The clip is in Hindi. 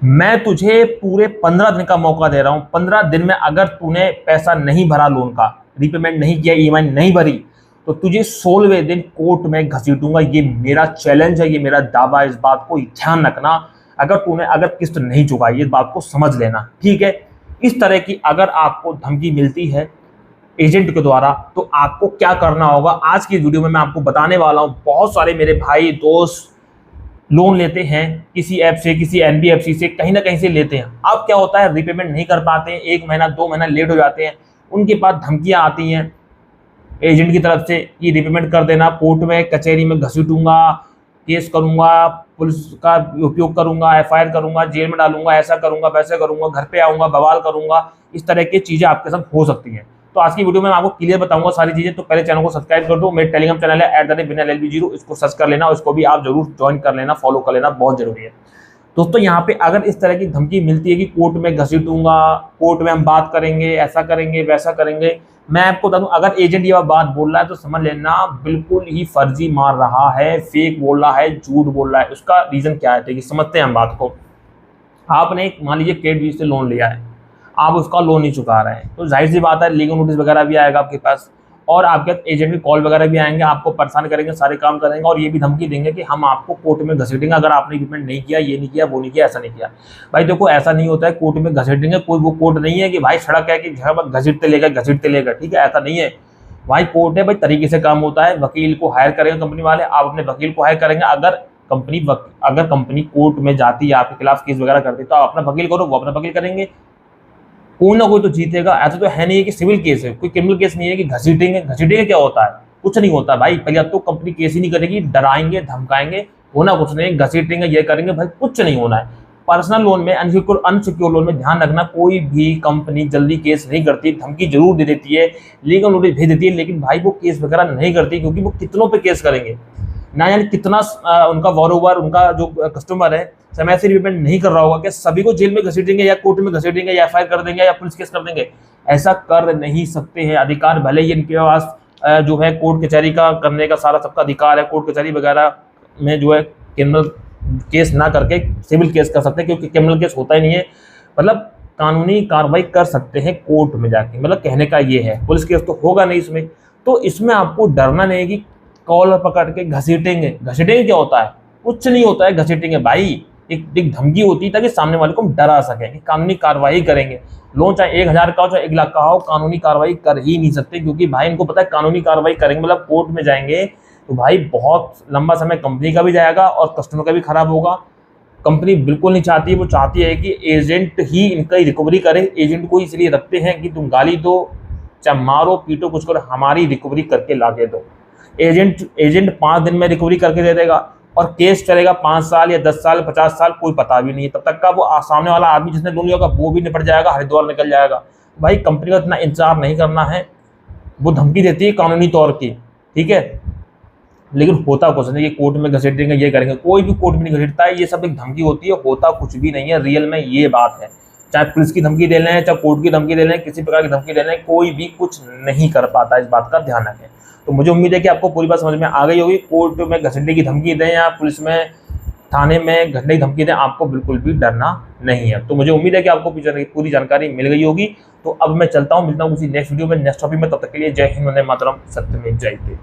मैं तुझे पूरे 15 दिन का मौका दे रहा हूं। 15 दिन में अगर तूने पैसा नहीं भरा, लोन का रीपेमेंट नहीं किया, ईएमआई नहीं भरी, तो तुझे 16वें दिन कोर्ट में घसीटूंगा। ये मेरा चैलेंज है, ये मेरा दावा है। इस बात को ध्यान रखना। अगर किस्त नहीं चुकाई, इस बात को समझ लेना, ठीक है। इस तरह की अगर आपको धमकी मिलती है एजेंट के द्वारा, तो आपको क्या करना होगा आज की वीडियो में मैं आपको बताने वाला हूं। बहुत सारे मेरे भाई दोस्त लोन लेते हैं किसी ऐप से, किसी एनबीएफसी से, कहीं ना कहीं से लेते हैं। अब क्या होता है, रीपेमेंट नहीं कर पाते हैं, 1 महीना 2 महीना लेट हो जाते हैं। उनके पास धमकियां आती हैं एजेंट की तरफ से कि रीपेमेंट कर देना, कोर्ट में कचहरी में घसीटूंगा, केस करूंगा, पुलिस का उपयोग करूंगा, एफआईआर करूंगा, जेल में डालूंगा, ऐसा करूंगा, वैसा करूंगा, घर पे आऊंगा, बवाल करूंगा। इस तरह की चीजें आपके साथ हो सकती हैं। तो आज की वीडियो में मैं आपको क्लियर बताऊंगा सारी चीजें। तो पहले चैनल को सब्सक्राइब कर दो। मेरे टेलीग्राम चैनल है @binalLB0, इसको सर्च कर लेना, इसको भी आप जरूर ज्वाइन कर लेना, फॉलो कर लेना, बहुत जरूरी है दोस्तों। यहाँ पे अगर इस तरह की धमकी मिलती है कि कोर्ट में घसीटूंगा, कोर्ट में हम बात करेंगे, ऐसा करेंगे, वैसा करेंगे, मैं आपको बता दूं, अगर एजेंट ये बात बोल रहा है तो समझ लेना बिल्कुल ही फर्जी मार रहा है, फेक बोल रहा है, झूठ बोल रहा है। उसका रीजन क्या है, देखिए समझते हैं हम बात को। आपने मान लीजिए क्रेडिट से लोन लिया है, आप उसका लोन नहीं चुका रहे हैं, तो जाहिर सी बात है लीगल नोटिस वगैरह भी आएगा आपके पास, और आपके एजेंट के कॉल वगैरह भी आएंगे, आपको परेशान करेंगे, सारे काम करेंगे, और ये भी धमकी देंगे कि हम आपको कोर्ट में घसीटेंगे अगर आपने पेमेंट नहीं किया, ये नहीं किया, वो नहीं किया, ऐसा नहीं किया। भाई देखो, ऐसा नहीं होता है कोर्ट में घसीटेंगे। कोई वो कोर्ट नहीं है कि भाई सड़क है कि घसीटते लेगा, ठीक है, ऐसा नहीं है भाई। कोर्ट है भाई, तरीके से काम होता है। वकील को हायर करेंगे कंपनी वाले, आप अपने वकील को हायर करेंगे। अगर कंपनी कोर्ट में जाती है, आपके खिलाफ केस वगैरह करती है, तो आप अपना वकील करो, वो अपना वकील करेंगे, कोई ना कोई तो जीतेगा। ऐसा तो है नहीं है कि सिविल केस है, कोई क्रिमिनल केस नहीं है कि घसीटेंगे क्या होता है, कुछ नहीं होता भाई। पहले अब तो कंपनी केस ही नहीं करेगी, डराएंगे, धमकाएंगे, होना कुछ नहीं, घसीटेंगे, ये करेंगे, भाई कुछ नहीं होना है। पर्सनल लोन में, अनसिक्योर लोन में ध्यान रखना, कोई भी कंपनी जल्दी केस नहीं करती, धमकी जरूर दे देती है, लीगल नोटिस भेज देती है, लेकिन भाई वो केस वगैरह नहीं करती, क्योंकि वो कितनों पे केस करेंगे ना, यानी कितना उनका वॉरोवर, उनका जो कस्टमर है समय से रिपेमेंट नहीं कर रहा होगा, क्या सभी को जेल में घसीटेंगे या कोर्ट में घसीटेंगे या एफआईआर कर देंगे या पुलिस केस कर देंगे? ऐसा कर नहीं सकते हैं। अधिकार भले ही इनके पास जो है कोर्ट कचहरी का करने का सारा सबका अधिकार है, कोर्ट कचहरी वगैरह में जो है क्रिमिनल केस ना करके सिविल केस कर सकते हैं, क्योंकि क्रिमिनल केस होता ही नहीं है। मतलब कानूनी कार्रवाई कर सकते हैं कोर्ट में जाके, मतलब कहने का ये है। पुलिस केस तो होगा नहीं इसमें, तो इसमें आपको डरना नहीं है कि कॉलर पकड़ के घसीटेंगे। क्या होता है? कुछ नहीं होता है घसीटेंगे भाई। एक धमकी होती है ताकि सामने वाले को हम डरा सकें कि कानूनी कार्रवाई करेंगे। लोन चाहे 1,000 का हो चाहे 1 लाख का हो, कानूनी कार्रवाई कर ही नहीं सकते, क्योंकि भाई इनको पता है कानूनी कार्रवाई करेंगे मतलब कोर्ट में जाएंगे तो भाई बहुत लंबा समय कंपनी का भी जाएगा और कस्टमर का भी खराब होगा। कंपनी बिल्कुल नहीं चाहती है, वो चाहती है कि एजेंट ही इनका रिकवरी करे। एजेंट को इसलिए रखते हैं कि तुम गाली दो, चाहे मारो, पीटो, कुछ करो, हमारी रिकवरी करके ला के दो। एजेंट 5 दिन में रिकवरी करके दे देगा, और केस चलेगा 5 साल या 10 साल 50 साल, कोई पता भी नहीं है। तब तक का वो सामने वाला आदमी जिसने लोन लिया होगा वो भी निपट जाएगा, हरिद्वार निकल जाएगा। भाई कंपनी का इतना इंतजार नहीं करना है। वो धमकी देती है कानूनी तौर की, ठीक है, लेकिन होता कुछ नहीं। कि कोर्ट में घसीटेंगे, ये करेंगे, कोई भी कोर्ट में नहीं घसीटता है। ये सब एक धमकी होती है, होता कुछ भी नहीं है रियल में, ये बात है। चाहे पुलिस की धमकी दे लें, चाहे कोर्ट की धमकी दे लें, किसी प्रकार की धमकी दे लें, कोई भी कुछ नहीं कर पाता। इस बात का ध्यान रखें। तो मुझे उम्मीद है कि आपको पूरी बात समझ में आ गई होगी। कोर्ट में घसीटने की धमकी दें या पुलिस में, थाने में घटने की धमकी दें, आपको बिल्कुल भी डरना नहीं है। तो मुझे उम्मीद है कि आपको पूरी जानकारी मिल गई होगी। तो अब मैं चलता हूँ, मिलता हूँ किसी नेक्स्ट वीडियो में, नेक्स्ट टॉपिक में। तब तक के लिए जय हिंद, वंदे मातरम, सत्यमेव जयते।